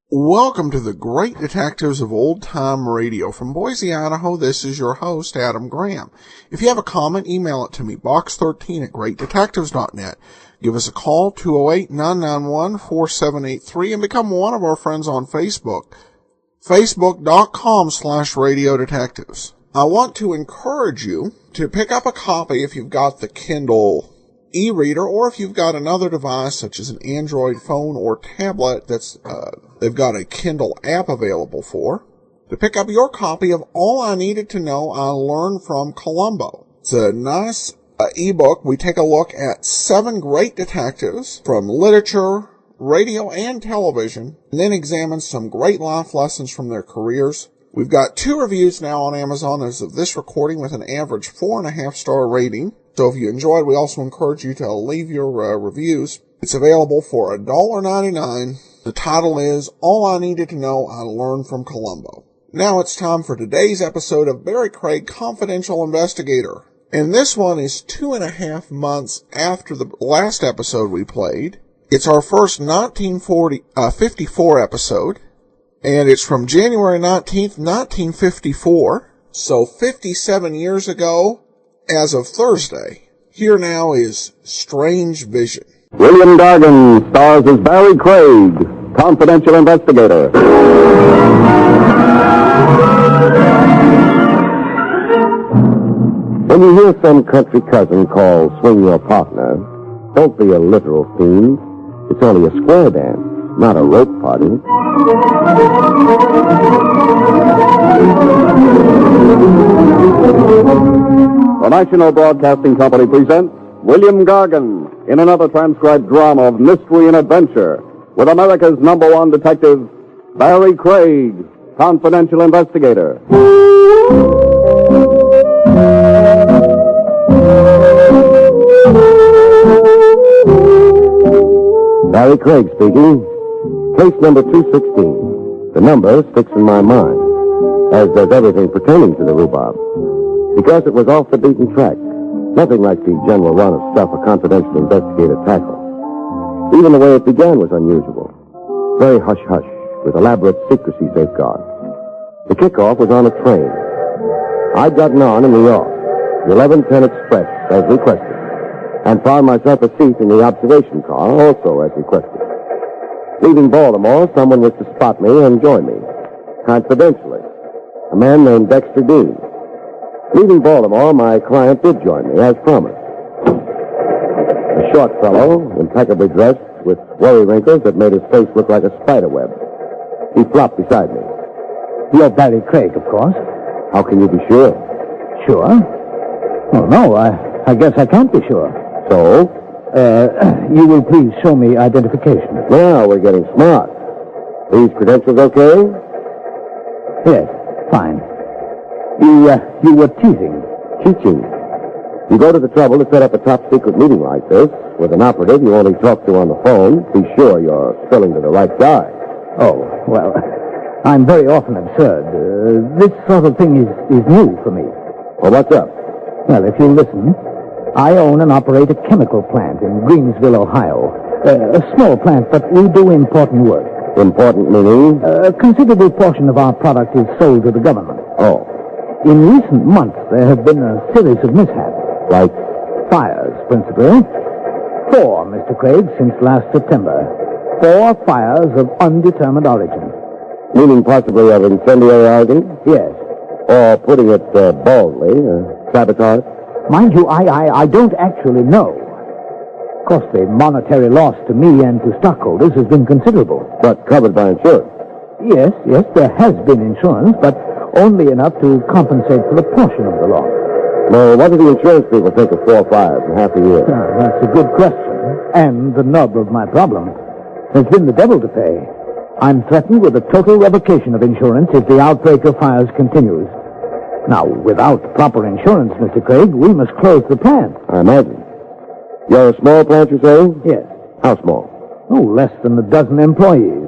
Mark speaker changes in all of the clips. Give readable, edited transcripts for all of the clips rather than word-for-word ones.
Speaker 1: Welcome to the Great Detectives of Old Time Radio. From Boise, Idaho, this is your host, Adam Graham. If you have a comment, email it to me, box13@greatdetectives.net. Give us a call, 208-991-4783, and become one of our friends on Facebook, facebook.com/Radio Detectives. I want to encourage you to pick up a copy if you've got the Kindle e-reader, or if you've got another device such as an Android phone or tablet that's they've got a Kindle app available for, to pick up your copy of All I Needed to Know I Learned from Columbo. It's a nice ebook. We take a look at 7 great detectives from literature, radio, and television, and then examine some great life lessons from their careers. We've got 2 reviews now on Amazon as of this recording with an average 4.5-star rating. So if you enjoyed, we also encourage you to leave your reviews. It's available for $1.99. The title is All I Needed to Know I Learned from Columbo. Now it's time for today's episode of Barrie Craig, Confidential Investigator. And this one is 2.5 months after the last episode we played. It's our first 1954 episode. And it's from January 19th, 1954. So 57 years ago, as of Thursday. Here now is Strange Vision.
Speaker 2: William Gargan stars as Barrie Craig, confidential investigator. When you hear some country cousin call Swing Your Partner, don't be a literal fiend. It's only a square dance, not a rope party. The National Broadcasting Company presents William Gargan in another transcribed drama of mystery and adventure with America's #1 detective, Barrie Craig, confidential investigator. Barrie Craig speaking. Case number 216. The number sticks in my mind, as does everything pertaining to the rhubarb, because it was off the beaten track. Nothing like the general run of stuff a confidential investigator tackles. Even the way it began was unusual. Very hush-hush, with elaborate secrecy safeguards. The kickoff was on a train. I'd gotten on in New York, the 1110 Express, as requested, and found myself a seat in the observation car, also as requested. Leaving Baltimore, someone was to spot me and join me, confidentially, a man named Dexter Dean. Leaving Baltimore, my client did join me, as promised. A short fellow, impeccably dressed, with worry wrinkles that made his face look like a spider web. He flopped beside me.
Speaker 3: You're Barrie Craig, of course.
Speaker 2: How can you be sure?
Speaker 3: Sure? Oh, no, I guess I can't be sure.
Speaker 2: So?
Speaker 3: You will please show me identification.
Speaker 2: Now we're getting smart. These credentials okay?
Speaker 3: Yes, fine. You were teasing.
Speaker 2: Teaching. You go to the trouble to set up a top-secret meeting like this with an operative you only talk to on the phone. Be sure you're spilling to the right guy.
Speaker 3: Oh, well, I'm very often absurd. This sort of thing is new for me.
Speaker 2: Well, what's up?
Speaker 3: Well, if you'll listen, I own and operate a chemical plant in Greensville, Ohio. A small plant, but we do important work.
Speaker 2: Important meaning?
Speaker 3: A considerable portion of our product is sold to the government.
Speaker 2: Oh.
Speaker 3: In recent months, there have been a series of mishaps.
Speaker 2: Like?
Speaker 3: Fires, principally. 4, Mr. Craig, since last September. 4 fires of undetermined origin.
Speaker 2: Meaning possibly of incendiary origin?
Speaker 3: Yes.
Speaker 2: Or putting it baldly, sabotage?
Speaker 3: Mind you, I don't actually know. Of course, the monetary loss to me and to stockholders has been considerable.
Speaker 2: But covered by insurance?
Speaker 3: Yes, there has been insurance, but only enough to compensate for a portion of the loss.
Speaker 2: Well, what do the insurance people think of 4 fires in half a year?
Speaker 3: That's a good question. And the nub of my problem has been the devil to pay. I'm threatened with a total revocation of insurance if the outbreak of fires continues. Now, without proper insurance, Mr. Craig, we must close the plant.
Speaker 2: I imagine. You're a small plant, you say?
Speaker 3: Yes.
Speaker 2: How small?
Speaker 3: Oh, less than a dozen employees.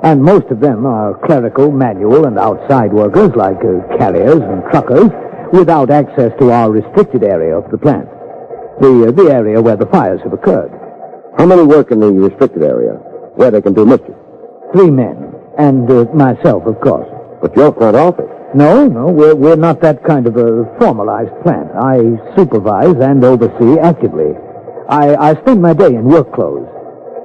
Speaker 3: And most of them are clerical, manual, and outside workers like carriers and truckers without access to our restricted area of the plant. The area where the fires have occurred.
Speaker 2: How many work in the restricted area, where they can do mischief?
Speaker 3: 3 men. And myself, of course.
Speaker 2: But your front office.
Speaker 3: No, we're not that kind of a formalized plant. I supervise and oversee actively. I spend my day in work clothes.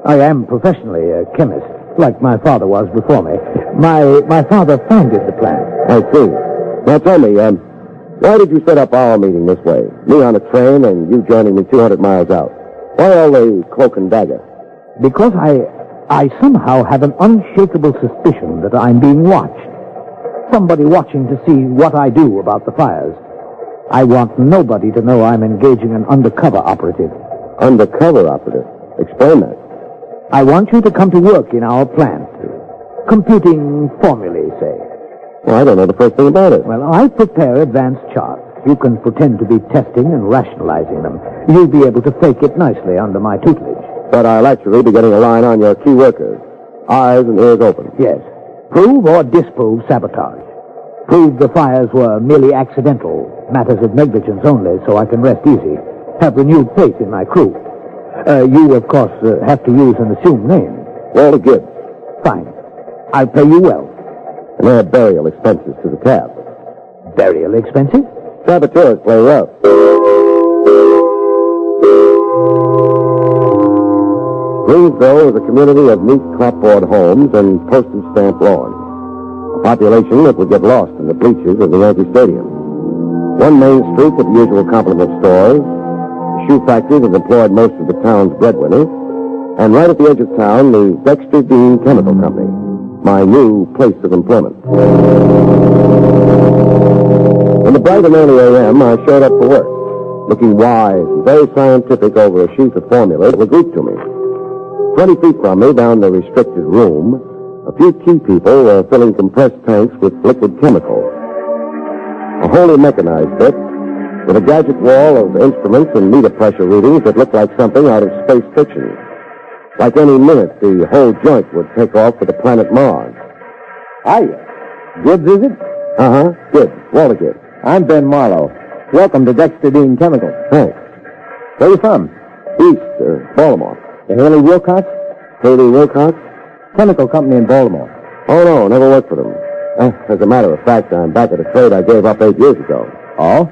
Speaker 3: I am professionally a chemist, like my father was before me. My father founded the plant.
Speaker 2: I see. Now tell me, why did you set up our meeting this way? Me on a train and you joining me 200 miles out. Why all the cloak and dagger?
Speaker 3: Because I somehow have an unshakable suspicion that I'm being watched. Somebody watching to see what I do about the fires. I want nobody to know I'm engaging an undercover operative.
Speaker 2: Undercover operative? Explain that.
Speaker 3: I want you to come to work in our plant. Computing formulae, say.
Speaker 2: Well, I don't know the first thing about it.
Speaker 3: Well, I prepare advanced charts. You can pretend to be testing and rationalizing them. You'll be able to fake it nicely under my tutelage.
Speaker 2: But I'll actually be getting a line on your key workers. Eyes and ears open.
Speaker 3: Yes. Prove or disprove sabotage. Prove the fires were merely accidental, matters of negligence only, so I can rest easy. Have renewed faith in my crew. You, of course, have to use an assumed name.
Speaker 2: Walter Gibbs.
Speaker 3: Fine. I'll pay you well.
Speaker 2: And add burial expenses to the tab.
Speaker 3: Burial expenses?
Speaker 2: Saboteurs play rough. Greensville is a community of neat clapboard homes and postage stamp lawns. A population that would get lost in the bleachers of the Yankee Stadium. One main street with the usual complement of stores, a shoe factory that employed most of the town's breadwinners, and right at the edge of town, the Dexter Dean Chemical Company, my new place of employment. In the bright and early a.m., I showed up for work, looking wise and very scientific over a sheet of formula that was Greek to me. 20 feet from me, down the restricted room, a few key people were filling compressed tanks with liquid chemicals. A wholly mechanized bit, with a gadget wall of instruments and meter pressure readings that looked like something out of space fiction. Like any minute, the whole joint would take off for the planet Mars.
Speaker 4: Hiya. Gibbs, is it?
Speaker 2: Uh-huh. Gibbs. Walter Gibbs.
Speaker 4: I'm Ben Marlowe. Welcome to Dexter Dean Chemical.
Speaker 2: Thanks.
Speaker 4: Where you from?
Speaker 2: East, Baltimore.
Speaker 4: The Haley Wilcox?
Speaker 2: Haley Wilcox?
Speaker 4: Chemical company in Baltimore.
Speaker 2: Oh, no, never worked for them. As a matter of fact, I'm back at a trade I gave up 8 years ago.
Speaker 4: Oh?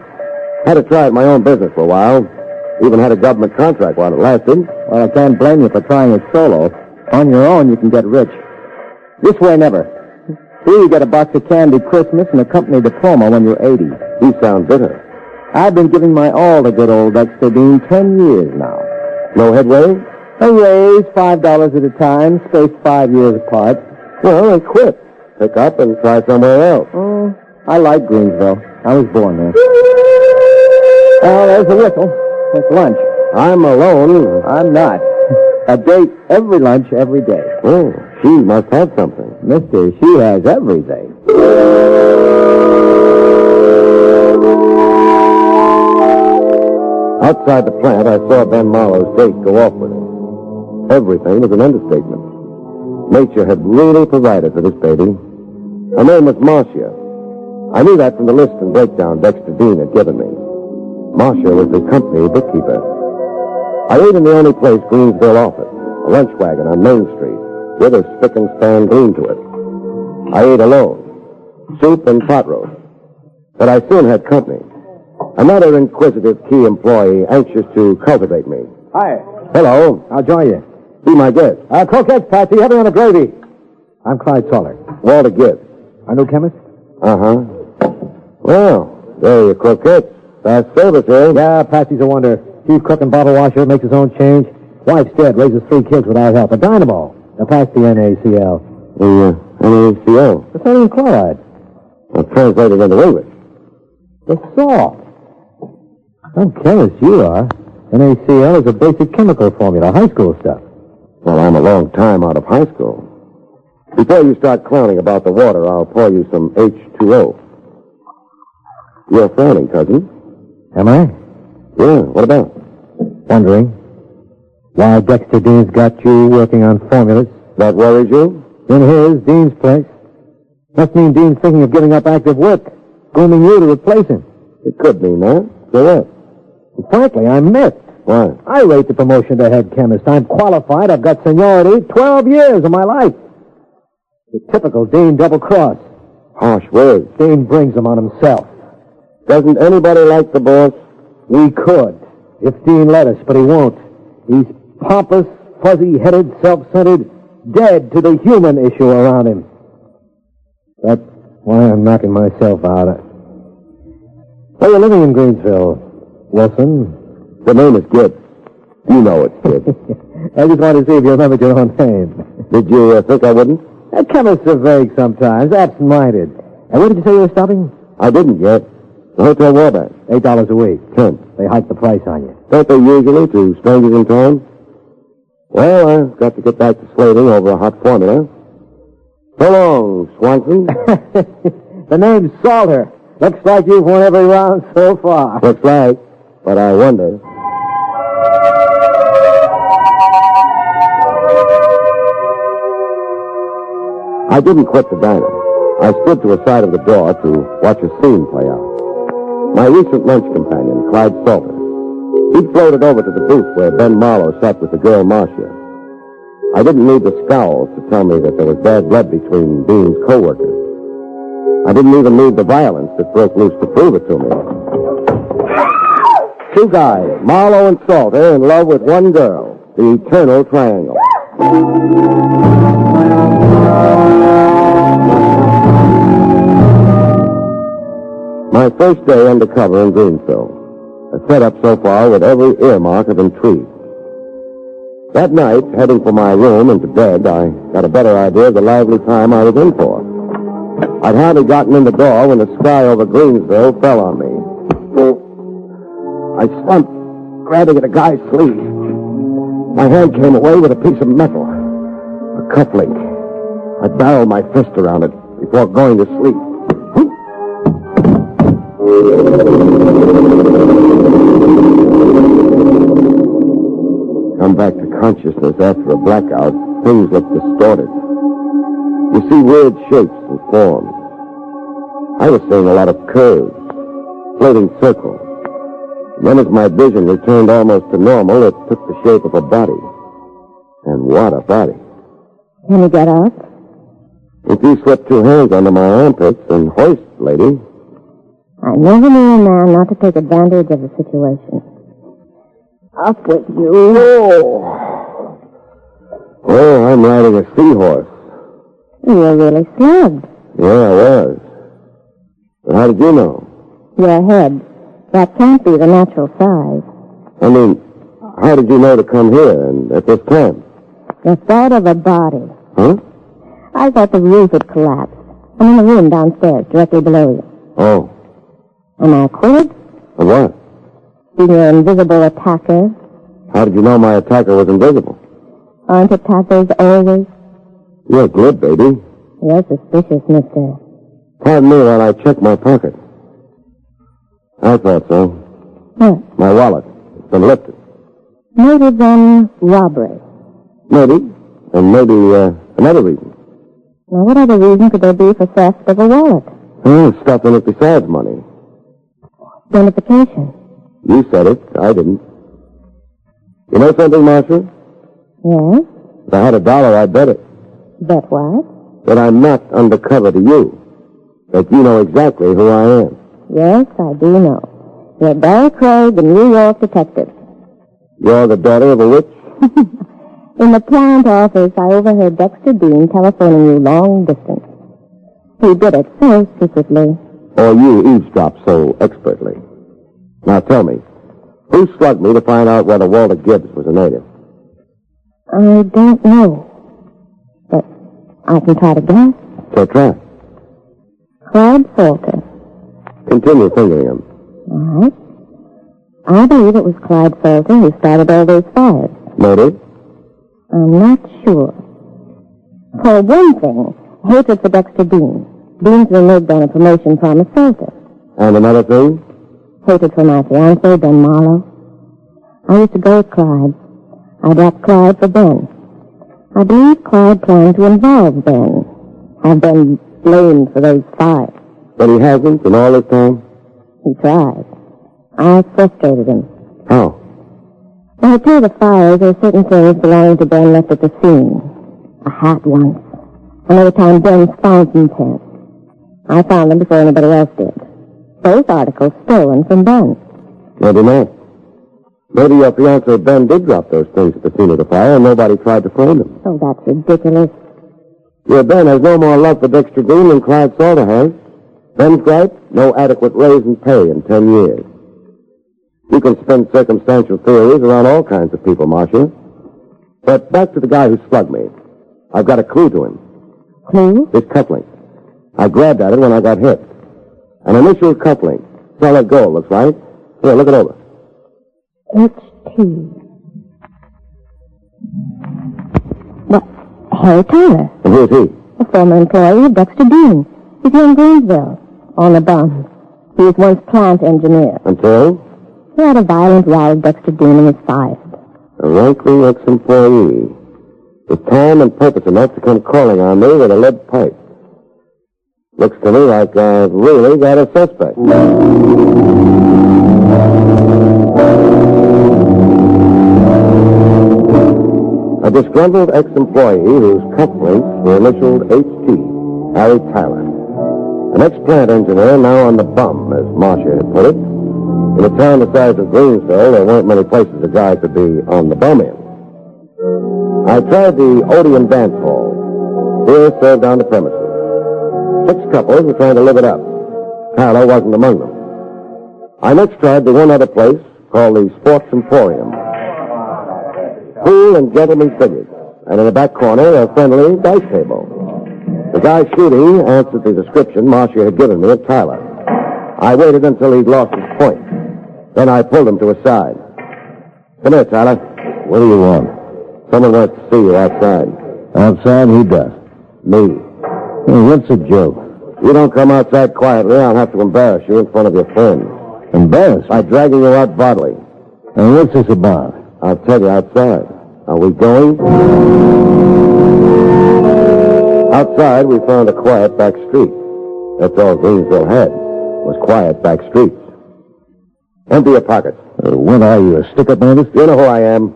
Speaker 2: Had to try at my own business for a while. Even had a government contract while it lasted.
Speaker 4: Well, I can't blame you for trying it solo. On your own, you can get rich. This way, never. Here you get a box of candy Christmas and a company diploma when you're 80.
Speaker 2: You sound bitter.
Speaker 4: I've been giving my all to good old Dexter Dean 10 years now.
Speaker 2: No headway?
Speaker 4: A raise, $5 at a time, spaced 5 years apart.
Speaker 2: Well, I quit. Pick up and try somewhere else.
Speaker 4: Oh, I like Greensville. I was born there. Oh, there's the whistle. It's lunch.
Speaker 2: I'm alone.
Speaker 4: I'm not. A date every lunch, every day.
Speaker 2: Oh, she must have something.
Speaker 4: Mister, she has everything.
Speaker 2: Outside the plant, I saw Ben Marlowe's date go off with him. Everything was an understatement. Nature had really provided for this baby. Her name was Marcia. I knew that from the list and breakdown Dexter Dean had given me. Marcia was the company bookkeeper. I ate in the only place Greensville offered, a lunch wagon on Main Street, with a spick and span gleam to it. I ate alone, soup and pot roast. But I soon had company. Another inquisitive key employee anxious to cultivate me.
Speaker 4: Hi.
Speaker 2: Hello.
Speaker 4: I'll join you.
Speaker 2: Be my guest.
Speaker 4: Croquettes, Patsy, heavy on the gravy. I'm Clyde Toller.
Speaker 2: Walter Gibbs.
Speaker 4: Our new chemist?
Speaker 2: Uh-huh. Well, there are your croquettes. Fast service, eh?
Speaker 4: Yeah, Patsy's a wonder. Chief cook and bottle washer, makes his own change. Wife's dead, raises 3 kids without help. A dynamo. Now pass the NaCl.
Speaker 2: The NaCl?
Speaker 4: The sodium chloride.
Speaker 2: Well, translated into English.
Speaker 4: The salt. I'm chemist, you are. NaCl is a basic chemical formula, high school stuff.
Speaker 2: Well, I'm a long time out of high school. Before you start clowning about the water, I'll pour you some H2O. You're frowning, cousin.
Speaker 4: Am I?
Speaker 2: Yeah, what about?
Speaker 4: Wondering why Dexter Dean's got you working on formulas.
Speaker 2: That worries you?
Speaker 4: In his, Dean's place. Must mean Dean's thinking of giving up active work, grooming you to replace him.
Speaker 2: It could mean that. So what?
Speaker 4: And frankly, I'm miffed.
Speaker 2: Why?
Speaker 4: I rate the promotion to head chemist. I'm qualified. I've got seniority. 12 years of my life. The typical Dean double-cross.
Speaker 2: Harsh words.
Speaker 4: Dean brings them on himself.
Speaker 2: Doesn't anybody like the boss?
Speaker 4: We could, if Dean let us, but he won't. He's pompous, fuzzy-headed, self-centered, dead to the human issue around him. That's why I'm knocking myself out. Well, you're living in Greensville, Wilson.
Speaker 2: The name is Gibbs. You know it's Gibbs.
Speaker 4: I just wanted to see if you remembered your own name.
Speaker 2: Did you think I wouldn't?
Speaker 4: Chemists are vague sometimes, absent-minded. And where did you say you were stopping?
Speaker 2: I didn't yet. The Hotel Warback.
Speaker 4: $8 a week.
Speaker 2: 10.
Speaker 4: They hiked the price on you.
Speaker 2: Don't they usually to strangers in town? Well, I've got to get back to slating over a hot formula. So long, Swanson.
Speaker 4: The name's Salter. Looks like you've won every round so far.
Speaker 2: Looks like, but I wonder. I didn't quit the diner. I stood to a side of the door to watch a scene play out. My recent lunch companion, Clyde Salter, he'd floated over to the booth where Ben Marlowe sat with the girl Marcia. I didn't need the scowls to tell me that there was bad blood between Dean's co-workers. I didn't even need the violence that broke loose to prove it to me. Two guys, Marlowe and Salter, in love with one girl, the eternal triangle. My first day undercover in Greensville. A setup so far with every earmark of intrigue. That night, heading for my room and to bed, I got a better idea of the lively time I was in for. I'd hardly gotten in the door when the sky over Greensville fell on me. I slumped, grabbing at a guy's sleeve. My hand came away with a piece of metal, a cufflink. I barreled my fist around it before going to sleep. Come back to consciousness after a blackout, things look distorted. You see weird shapes and forms. I was seeing a lot of curves, floating circles. And then as my vision returned almost to normal, it took the shape of a body. And what a body.
Speaker 5: Can you get up?
Speaker 2: If you slip two hands under my armpits and hoist, lady.
Speaker 5: I never knew a man not to take advantage of the situation. Up with you.
Speaker 2: Oh, I'm riding a seahorse.
Speaker 5: You're really slugged.
Speaker 2: Yeah, I was. But how did you know?
Speaker 5: Your head. That can't be the natural size.
Speaker 2: I mean, how did you know to come here and at this time?
Speaker 5: The thought of a body.
Speaker 2: Huh?
Speaker 5: I thought the roof had collapsed. I'm in the room downstairs, directly below you.
Speaker 2: Oh.
Speaker 5: Am I quit?
Speaker 2: And what?
Speaker 5: Being your invisible attacker.
Speaker 2: How did you know my attacker was invisible?
Speaker 5: Aren't attackers always?
Speaker 2: You're good, baby.
Speaker 5: You're suspicious, mister.
Speaker 2: Pardon me while I check my pocket. I thought so.
Speaker 5: What?
Speaker 2: My wallet. It's been lifted.
Speaker 5: Maybe then robbery.
Speaker 2: Maybe. And maybe another reason.
Speaker 5: Now, what other reason could there be for theft of a wallet?
Speaker 2: Stuff in it besides money.
Speaker 5: Identification.
Speaker 2: You said it. I didn't. You know something, Marcia?
Speaker 5: Yes?
Speaker 2: If I had $1, I'd bet it.
Speaker 5: Bet what?
Speaker 2: That I'm not undercover to you. That you know exactly who I am.
Speaker 5: Yes, I do know. You're Barrie Craig, the New York detective.
Speaker 2: You're the daughter of a witch?
Speaker 5: In the plant office, I overheard Dexter Dean telephoning you long distance. He did it so secretly.
Speaker 2: Or you eavesdropped so expertly. Now tell me, who slugged me to find out whether Walter Gibbs was a native?
Speaker 5: I don't know. But I can try to guess.
Speaker 2: So try.
Speaker 5: Clyde Salter.
Speaker 2: Continue fingering him.
Speaker 5: All right. I believe it was Clyde Salter who started all those fires.
Speaker 2: Motive?
Speaker 5: I'm not sure. For one thing, hatred for Dexter Dean. Dean's removed on a promotion promise Thursday.
Speaker 2: And another thing?
Speaker 5: Hatred for my fiancé, Ben Marlowe. I used to go with Clyde. I dropped Clyde for Ben. I believe Clyde planned to involve Ben. Have Ben blamed for those fires.
Speaker 2: But he hasn't in all this time?
Speaker 5: He tried. I frustrated him.
Speaker 2: How?
Speaker 5: When I tell the fires, there are certain things belonging to Ben left at the scene. A hat once. Another time, Ben's fountain pen. I found them before anybody else did. Both articles stolen from Ben.
Speaker 2: Maybe not. Maybe your fiancé Ben did drop those things at the scene of the fire and nobody tried to find him.
Speaker 5: Oh, that's ridiculous.
Speaker 2: Your Ben has no more love for Dexter Dean than Clyde Salter has. Ben's gripe, no adequate raise in pay in 10 years. You can spin circumstantial theories around all kinds of people, Marcia. But back to the guy who slugged me. I've got a clue to him.
Speaker 5: Clue?
Speaker 2: His cufflink. I grabbed at it when I got hit. An initial cufflink. Solid gold, looks like. Here, look it over.
Speaker 5: H.T. What? Harry Tyler.
Speaker 2: And who's he?
Speaker 5: A former employee of Dexter Dean. He's here in Greensville. On a bum. He was once plant engineer.
Speaker 2: Until?
Speaker 5: He had a violent row with Dexter Dean and was fired.
Speaker 2: A rankling ex-employee. With time and purpose enough to come crawling on me with a lead pipe. Looks to me like I've really got a suspect. A disgruntled ex-employee whose cufflinks were initialed H.T., Harry Tyler. An ex-plant engineer now on the bum, as Marcia had put it. In a town the size of Greensville, there weren't many places a guy could be on the bum in. I tried the Odeon Dance Hall. Beer served on the premises. 6 couples were trying to live it up. Tyler wasn't among them. I next tried the one other place called the Sports Emporium. Cool and gentlemen figures, and in the back corner, a friendly dice table. The guy shooting answered the description Marcia had given me of Tyler. I waited until he'd lost his point. Then I pulled him to his side. Come here, Tyler.
Speaker 4: What do you want?
Speaker 2: Someone wants to see you outside.
Speaker 4: Outside, who does?
Speaker 2: Me.
Speaker 4: Hey, what's the joke?
Speaker 2: If you don't come outside quietly, I'll have to embarrass you in front of your friends.
Speaker 4: Embarrassed?
Speaker 2: By dragging you out bodily.
Speaker 4: And what's this about?
Speaker 2: I'll tell you outside. Are we going? Outside, we found a quiet back street. That's all Greensville had, was quiet back streets. Empty your pockets.
Speaker 4: What are you, a stick-up artist?
Speaker 2: You know who I am.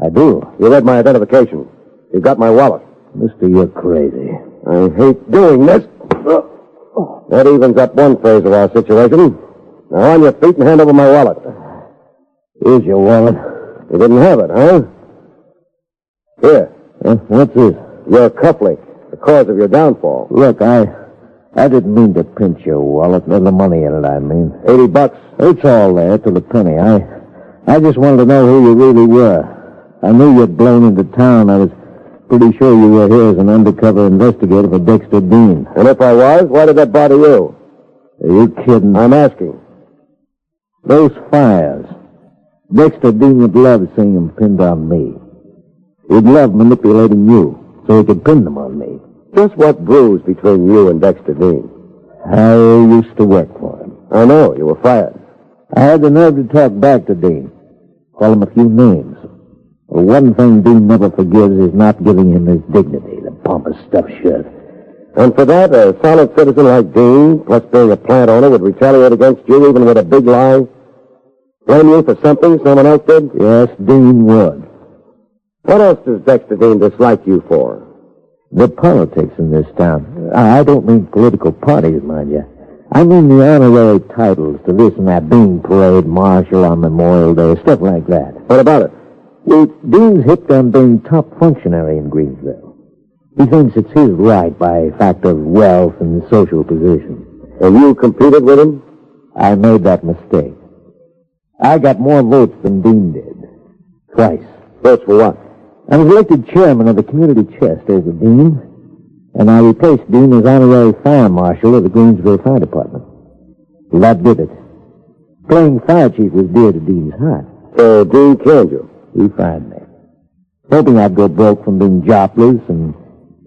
Speaker 4: I do.
Speaker 2: You read my identification. You got my wallet.
Speaker 4: Mister, you're crazy.
Speaker 2: I hate doing this. That evens up one phase of our situation. Now on your feet and hand over my wallet.
Speaker 4: Here's your wallet.
Speaker 2: You didn't have it, huh? Here.
Speaker 4: What's this?
Speaker 2: Your cufflink. The cause of your downfall.
Speaker 4: Look, I didn't mean to pinch your wallet. There's the money in it, I mean.
Speaker 2: $80.
Speaker 4: It's all there to the penny. I just wanted to know who you really were. I knew you'd blown into town. I was pretty sure you were here as an undercover investigator for Dexter Dean.
Speaker 2: And if I was, why did that bother you?
Speaker 4: Are you kidding?
Speaker 2: I'm asking.
Speaker 4: Those fires. Dexter Dean would love seeing them pinned on me. He'd love manipulating you so he could pin them on me.
Speaker 2: Just what bruised between you and Dexter Dean?
Speaker 4: I used to work for him.
Speaker 2: I know. You were fired.
Speaker 4: I had the nerve to talk back to Dean. Call him a few names. Well, one thing Dean never forgives is not giving him his dignity, the pompous stuffed shirt.
Speaker 2: And for that, a solid citizen like Dean, plus being a plant owner, would retaliate against you even with a big lie? Blame you for something someone else did?
Speaker 4: Yes, Dean would.
Speaker 2: What else does Dexter Dean dislike you for?
Speaker 4: The politics in this town. I don't mean political parties, mind you. I mean the honorary titles to this and that, being parade marshal on Memorial Day, stuff like that.
Speaker 2: What about it?
Speaker 4: Well, Dean's hipped on being top functionary in Greensville. He thinks it's his right by fact of wealth and social position.
Speaker 2: And you competed with him?
Speaker 4: I made that mistake. I got more votes than Dean did. Twice.
Speaker 2: Votes for what?
Speaker 4: I was elected chairman of the community chest over Dean, and I replaced Dean as honorary fire marshal of the Greensville Fire Department. Well, that did it. Playing fire chief was dear to Dean's heart.
Speaker 2: So Dean killed you?
Speaker 4: He fired me, hoping I'd go broke from being jobless and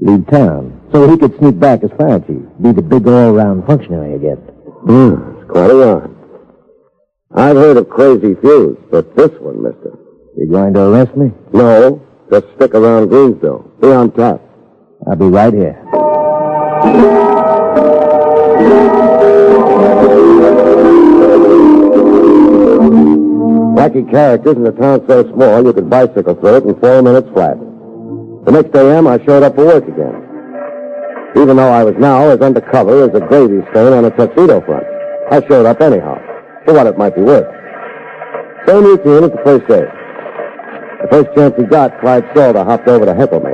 Speaker 4: Leave town, so he could sneak back as fire chief, be the big all-around functionary again.
Speaker 2: It's quite a yarn. I've heard of crazy feuds, but this one, mister.
Speaker 4: You going to arrest me?
Speaker 2: No, just stick around Greensville. Be on tap.
Speaker 4: I'll be right here.
Speaker 2: Wacky characters in a town so small you could bicycle through it in 4 minutes flat. The next AM, I showed up for work again. Even though I was now as undercover as a gravy stain on a tuxedo front, I showed up anyhow, for what it might be worth. Same routine as the first day. The first chance he got, Clyde Salter hopped over to heckle me.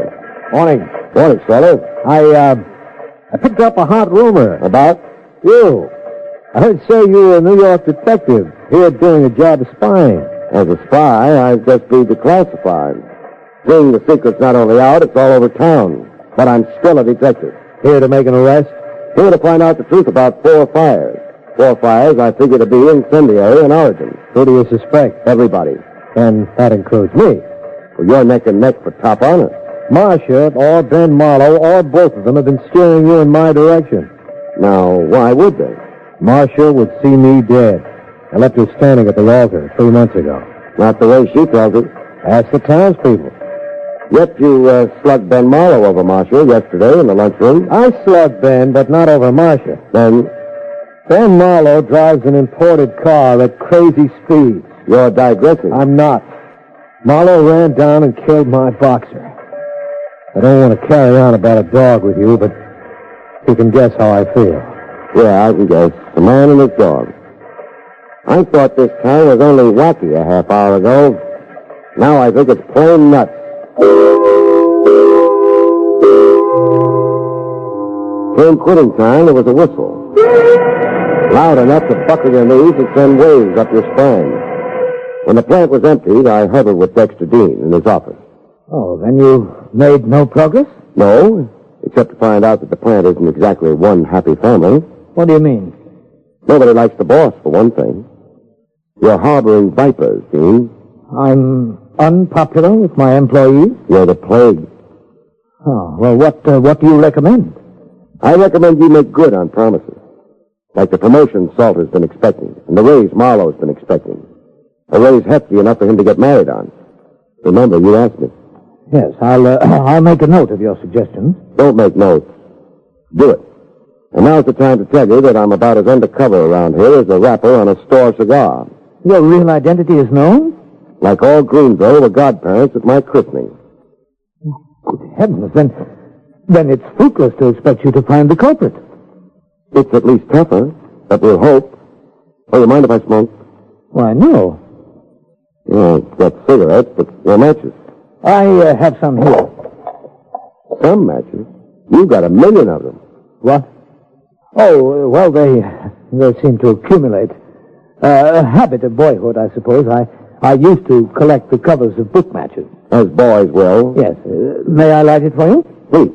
Speaker 4: Morning.
Speaker 2: Morning, Salter.
Speaker 4: I picked up a hot rumor.
Speaker 2: About?
Speaker 4: You. I heard say you were a New York detective, here doing a job of spying.
Speaker 2: As a spy, I've just been declassified. Seeing the secret's not only out, it's all over town. But I'm still a detective.
Speaker 4: Here to make an arrest?
Speaker 2: Here to find out the truth about 4 fires. 4 fires I figure to be incendiary in origin.
Speaker 4: Who do you suspect?
Speaker 2: Everybody.
Speaker 4: And that includes me.
Speaker 2: Well, you're neck and neck for top honor.
Speaker 4: Marcia or Ben Marlowe or both of them have been steering you in my direction.
Speaker 2: Now, why would they?
Speaker 4: Marcia would see me dead. I left her standing at the altar 3 months ago.
Speaker 2: Not the way she tells it.
Speaker 4: Ask the townspeople.
Speaker 2: Yet you slugged Ben Marlowe over Marcia yesterday in the lunchroom.
Speaker 4: I slugged Ben, but not over Marcia.
Speaker 2: Then
Speaker 4: Ben Marlowe drives an imported car at crazy speeds.
Speaker 2: you're digressing.
Speaker 4: I'm not. Marlowe ran down and killed my boxer. I don't want to carry on about a dog with you, but you can guess how I feel.
Speaker 2: Yeah, I can guess. A man and his dog. I thought this town was only wacky a half hour ago. Now I think it's plain nuts. Came quitting time, there was a whistle. Loud enough to buckle your knees and send waves up your spine. When the plant was emptied, I huddled with Dexter Dean in his office.
Speaker 3: Oh, then you made no progress?
Speaker 2: No, except to find out that the plant isn't exactly one happy family.
Speaker 3: What do you mean?
Speaker 2: Nobody likes the boss, for one thing. You're harboring vipers, Dean.
Speaker 3: I'm unpopular with my employees?
Speaker 2: You're the plague.
Speaker 3: Oh, well, what do you recommend?
Speaker 2: I recommend you make good on promises. Like the promotion Salter's been expecting, and the raise Marlowe's been expecting. A raise hefty enough for him to get married on. Remember, you asked me.
Speaker 3: Yes, I'll make a note of your suggestions.
Speaker 2: Don't make notes. Do it. And now's the time to tell you that I'm about as undercover around here as the wrapper on a store cigar.
Speaker 3: Your real identity is known?
Speaker 2: Like all Greenville were godparents at my christening.
Speaker 3: Good heavens, then it's fruitless to expect you to find the culprit.
Speaker 2: It's at least tougher, but we'll hope. Oh, you mind if I smoke?
Speaker 3: Why, no.
Speaker 2: Yeah, it's got cigarettes, but no matches.
Speaker 3: I have some here.
Speaker 2: Some matches? You've got 1,000,000 of them.
Speaker 3: What? Oh, well, they seem to accumulate. A habit of boyhood, I suppose. I used to collect the covers of book matches.
Speaker 2: As boys will.
Speaker 3: Yes. May I light it for you?
Speaker 2: Please.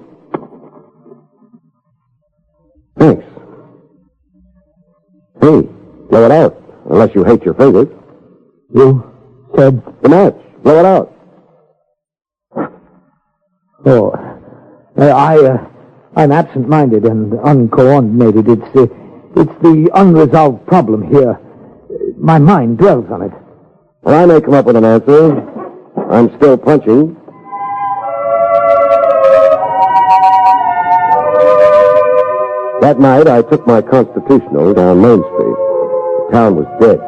Speaker 2: Thanks. Hey, blow it out, unless you hate your fingers.
Speaker 3: You said?
Speaker 2: The match. Blow it out.
Speaker 3: Oh, I'm absent-minded and uncoordinated. It's the unresolved problem here. My mind dwells on it.
Speaker 2: Well, I may come up with an answer. I'm still punching. That night, I took my constitutional down Main Street. The town was dead.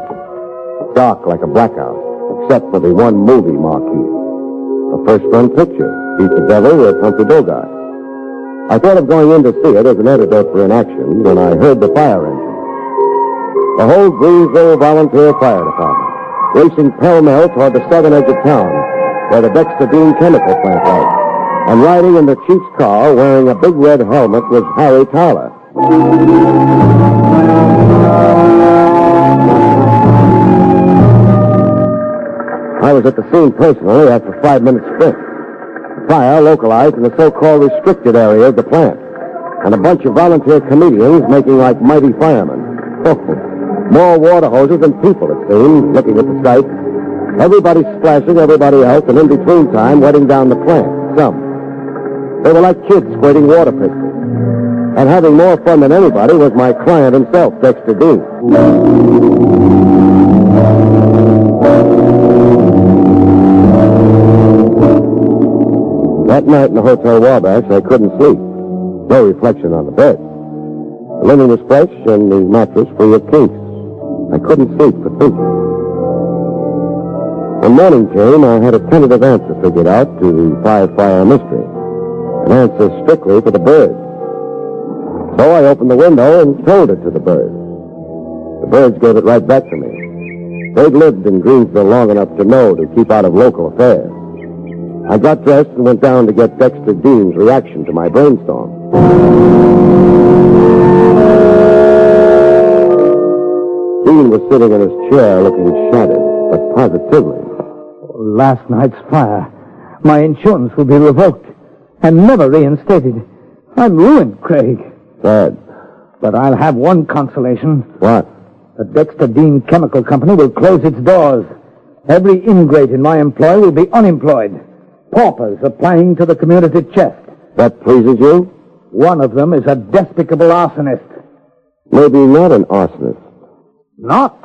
Speaker 2: Dark like a blackout, except for the one movie marquee. A first-run picture, Beat the Devil with Humphrey Bogart. I thought of going in to see it as an antidote for inaction when I heard the fire engine. The whole Greensville Volunteer Fire Department, racing pell-mell toward the southern edge of town, where the Dexter Dean chemical plant was. And riding in the chief's car, wearing a big red helmet, was Harry Towler. I was at the scene personally after a 5-minute sprint. The fire localized in the so-called restricted area of the plant, and a bunch of volunteer comedians making like mighty firemen. More water hoses than people, it seemed, looking at the sight. Everybody splashing everybody else, and in between time, wetting down the plant. Some. They were like kids squirting water pistols. And having more fun than anybody was my client himself, Dexter Dean. That night in the Hotel Wabash, I couldn't sleep. No reflection on the bed. The linen was fresh and the mattress free of kinks. I couldn't sleep for thinking. When morning came, I had a tentative answer figured out to the five-fire mystery. An answer strictly for the birds. So I opened the window and told it to the birds. The birds gave it right back to me. They'd lived in Greensville long enough to know to keep out of local affairs. I got dressed and went down to get Dexter Dean's reaction to my brainstorm. Dean was sitting in his chair looking shattered, but positively.
Speaker 3: Last night's fire. My insurance will be revoked and never reinstated. I'm ruined, Craig.
Speaker 2: Sad.
Speaker 3: But I'll have one consolation.
Speaker 2: What?
Speaker 3: The Dexter Dean Chemical Company will close its doors. Every ingrate in my employ will be unemployed. Paupers applying to the community chest.
Speaker 2: That pleases you?
Speaker 3: One of them is a despicable arsonist.
Speaker 2: Maybe not an arsonist.
Speaker 3: Not?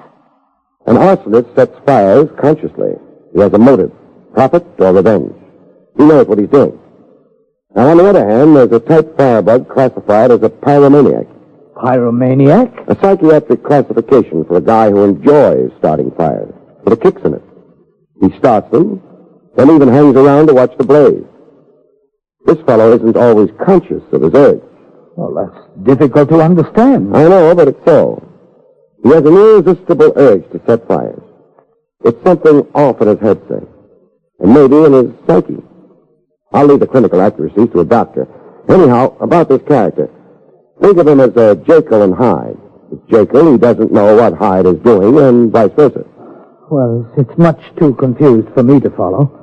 Speaker 2: An arsonist sets fires consciously. He has a motive, profit or revenge. He knows what he's doing. Now, on the other hand, there's a type firebug classified as a pyromaniac.
Speaker 3: Pyromaniac?
Speaker 2: A psychiatric classification for a guy who enjoys starting fires, for the kicks in it. He starts them, then even hangs around to watch the blaze. This fellow isn't always conscious of his urge.
Speaker 3: Well, that's difficult to understand.
Speaker 2: I know, but it's so. He has an irresistible urge to set fires. It's something off in his head, say, and maybe in his psyche. I'll leave the clinical accuracies to a doctor. Anyhow, about this character. Think of him as a Jekyll and Hyde. With Jekyll, he doesn't know what Hyde is doing, and vice versa.
Speaker 3: Well, it's much too confused for me to follow.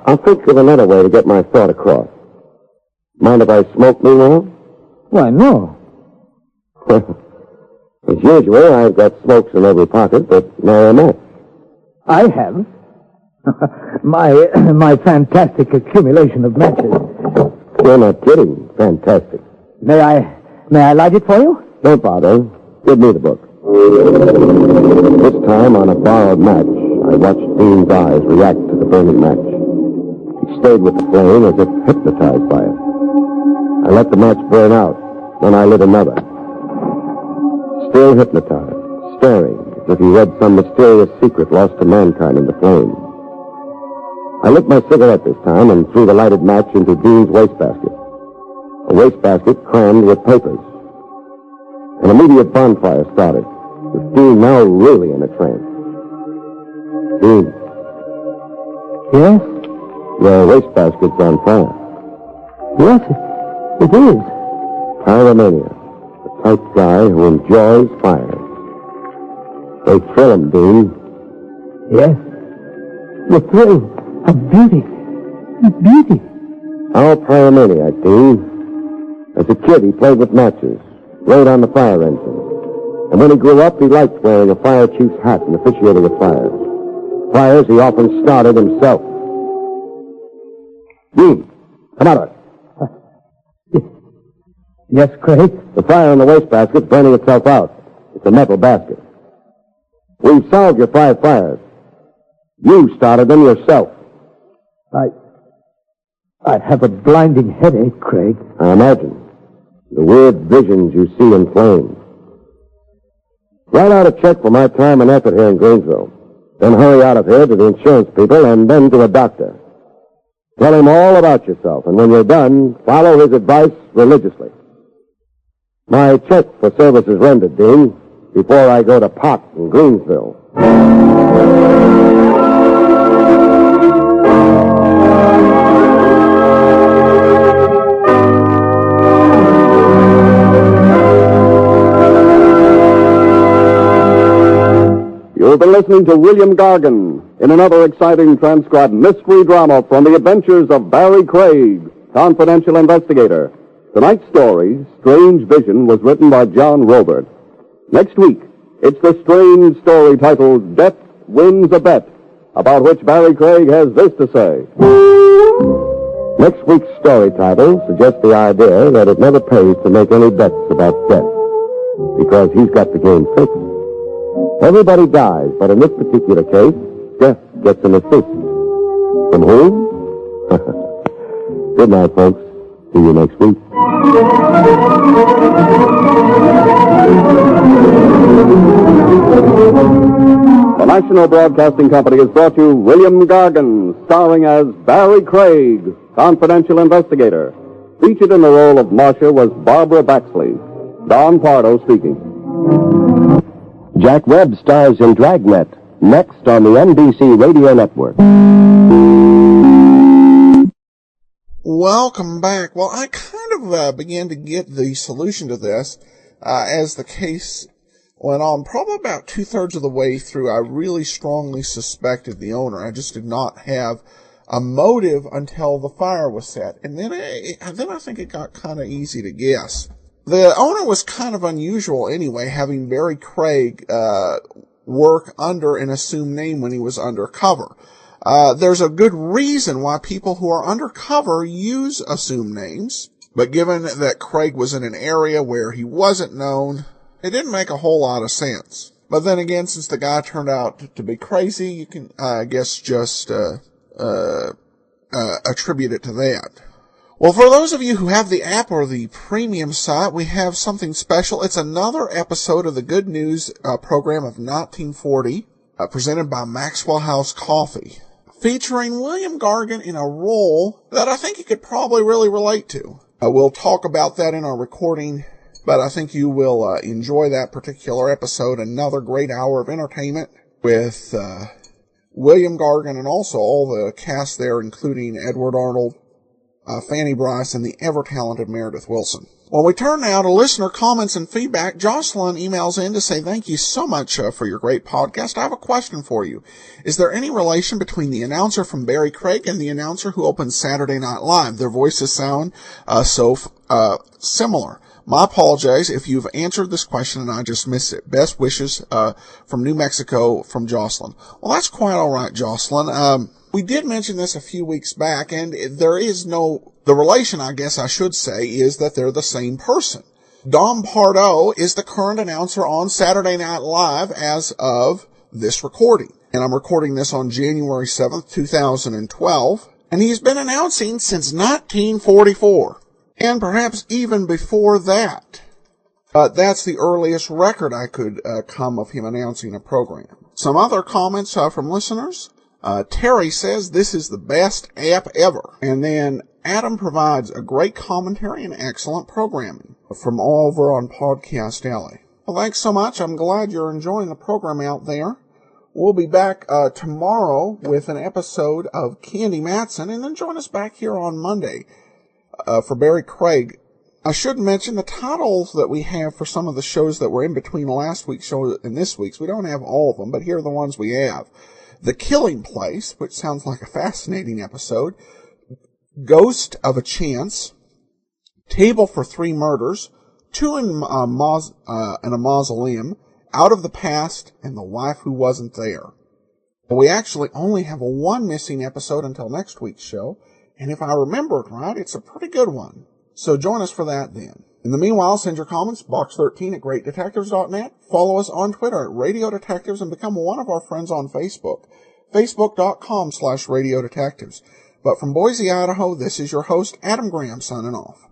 Speaker 2: I'll think of another way to get my thought across. Mind if I smoke meanwhile?
Speaker 3: Why, no.
Speaker 2: As usual, I've got smokes in every pocket, but no match.
Speaker 3: I have. my fantastic accumulation of matches.
Speaker 2: You're not kidding. Fantastic.
Speaker 3: May I light it for you?
Speaker 2: Don't bother. Give me the book. This time, on a borrowed match, I watched Dean's eyes react to the burning match. He stayed with the flame as if hypnotized by it. I let the match burn out, then I lit another. Still hypnotized, staring as if he read some mysterious secret lost to mankind in the flame. I lit my cigarette this time and threw the lighted match into Dean's wastebasket. A wastebasket crammed with papers. An immediate bonfire started, with Dean now really in a trance. Dean.
Speaker 3: Yes?
Speaker 2: Your wastebasket's on fire.
Speaker 3: Yes, it is.
Speaker 2: Pyromania. The type guy who enjoys fire. They thrill him, Dean.
Speaker 3: Yes. The thrill of beauty. Beauty.
Speaker 2: Our pyromaniac, Dean. As a kid, he played with matches, rode on the fire engine. And when he grew up, he liked wearing a fire chief's hat and officiating at fires. Fires he often started himself. Dean, come out of it.
Speaker 3: Yes, Craig?
Speaker 2: The fire in the wastebasket's burning itself out. It's a metal basket. We've solved your 5 fires. You started them yourself.
Speaker 3: I have a blinding headache, Craig.
Speaker 2: I imagine. The weird visions you see in flames. Write out a check for my time and effort here in Greensville. Then hurry out of here to the insurance people and then to a doctor. Tell him all about yourself, and when you're done, follow his advice religiously. My check for services rendered, Dean, before I go to pot in Greensville.
Speaker 6: You've been listening to William Gargan in another exciting transcribed mystery drama from the adventures of Barrie Craig, confidential investigator. Tonight's story, Strange Vision, was written by John Robert. Next week, it's the strange story titled Death Wins a Bet, about which Barrie Craig has this to say.
Speaker 2: Next week's story title suggests the idea that it never pays to make any bets about death, because he's got the game fixed. Everybody dies, but in this particular case, death gets an assist. From whom? Good night, folks. See you next week.
Speaker 6: The National Broadcasting Company has brought you William Gargan, starring as Barrie Craig, confidential investigator. Featured in the role of Marcia was Barbara Baxley. Don Pardo speaking.
Speaker 2: Jack Webb stars in Dragnet, next on the NBC Radio Network.
Speaker 1: Welcome back. Well, I kind of began to get the solution to this as the case went on. Probably about 2/3 of the way through, I really strongly suspected the owner. I just did not have a motive until the fire was set. And then I think it got kind of easy to guess. The owner was kind of unusual anyway, having Barrie Craig work under an assumed name when he was undercover. There's a good reason why people who are undercover use assumed names, but given that Craig was in an area where he wasn't known, it didn't make a whole lot of sense. But then again, since the guy turned out to be crazy, you can, I guess, just attribute it to that. Well, for those of you who have the app or the premium site, we have something special. It's another episode of the Good News program of 1940, presented by Maxwell House Coffee, featuring William Gargan in a role that I think you could probably really relate to. We'll talk about that in our recording, but I think you will enjoy that particular episode. Another great hour of entertainment with William Gargan and also all the cast there, including Edward Arnold, Fanny Bryce, and the ever-talented Meredith Wilson. Well, we turn now to listener comments and feedback. Jocelyn emails in to say, thank you so much for your great podcast. I have a question for you. Is there any relation between the announcer from Barrie Craig and the announcer who opened Saturday Night Live? Their voices sound so similar. My apologies if you've answered this question and I just missed it. Best wishes from New Mexico from Jocelyn. Well, that's quite all right, Jocelyn. We did mention this a few weeks back, and the relation, I guess I should say, is that they're the same person. Don Pardo is the current announcer on Saturday Night Live as of this recording. And I'm recording this on January 7th, 2012. And he's been announcing since 1944. And perhaps even before that. That's the earliest record I could come of him announcing a program. Some other comments from listeners. Terry says this is the best app ever. And then Adam provides a great commentary and excellent programming from all over on Podcast Alley. Well, thanks so much. I'm glad you're enjoying the program out there. We'll be back tomorrow with an episode of Candy Matson, and then join us back here on Monday for Barrie Craig. I should mention the titles that we have for some of the shows that were in between last week's show and this week's. We don't have all of them, but here are the ones we have. The Killing Place, which sounds like a fascinating episode. Ghost of a Chance. Table for Three Murders. Two in a Mausoleum. Out of the Past, and The Wife Who Wasn't There. But we actually only have one missing episode until next week's show, and if I remember it right, it's a pretty good one. So join us for that then. In the meanwhile, send your comments, box13 at greatdetectives.net. Follow us on Twitter at Radio Detectives and become one of our friends on Facebook, facebook.com/Radio Detectives. But from Boise, Idaho, this is your host, Adam Graham, signing off.